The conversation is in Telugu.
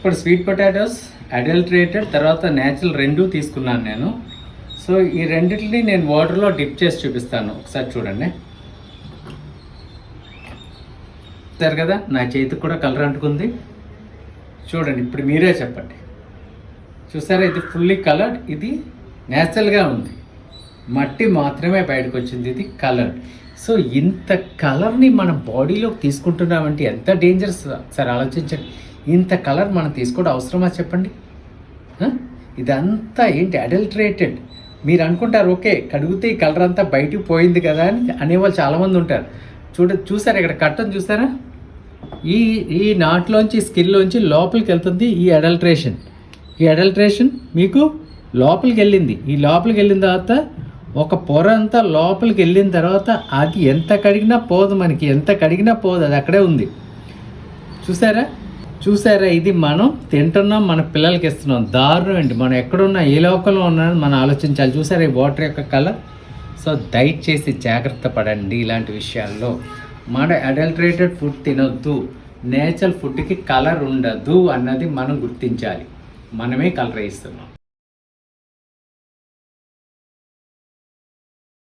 ఇప్పుడు స్వీట్ పొటాటోస్ అడల్టరేటెడ్ తర్వాత న్యాచురల్ రెండు తీసుకున్నాను నేను. సో ఈ రెండింటిని నేను వాటర్లో డిప్ చేసి చూపిస్తాను, ఒకసారి చూడండి. చూస్తారు కదా నా చేతికి కూడా కలర్ అంటుకుంది. చూడండి, ఇప్పుడు మీరే చెప్పండి. చూసారా, ఇది ఫుల్లీ కలర్డ్, ఇది న్యాచురల్గా ఉంది, మట్టి మాత్రమే బయటకు వచ్చింది, ఇది కలర్. సో ఇంత కలర్ని మన బాడీలోకి తీసుకుంటున్నామంటే ఎంత డేంజరస్ సార్ ఆలోచించండి. ఇంత కలర్ మనం తీసుకోవడం అవసరమా చెప్పండి? ఇదంతా ఏంటి, అడల్టరేటెడ్. మీరు అనుకుంటారు ఓకే కడిగితే ఈ కలర్ అంతా బయటికి పోయింది కదా అని అనేవాళ్ళు చాలామంది ఉంటారు. చూసారా ఇక్కడ కట్టను చూసారా, ఈ నాట్లోంచి స్కిన్లోంచి లోపలికి వెళ్తుంది ఈ అడల్ట్రేషన్. ఈ అడల్ట్రేషన్ మీకు లోపలికి వెళ్ళింది. ఈ లోపలికి వెళ్ళిన తర్వాత ఒక పొర అంతా లోపలికి వెళ్ళిన తర్వాత అది ఎంత కడిగినా పోదు, మనకి ఎంత కడిగినా పోదు, అది అక్కడే ఉంది. చూసారా ఇది మనం తింటున్నాం, మన పిల్లలకి ఇస్తున్నాం. దారుణం అండి. మనం ఎక్కడున్నా ఏ లోకంలో ఉన్నామని మనం ఆలోచించాలి. చూసారా ఈ వాటర్ యొక్క కలర్. సో దయచేసి జాగ్రత్త పడండి ఇలాంటి విషయాల్లో. మన అడల్టరేటెడ్ ఫుడ్ తినొద్దు, నేచురల్ ఫుడ్కి కలర్ ఉండదు అన్నది మనం గుర్తించాలి. మనమే కలర్ వేస్తున్నాం.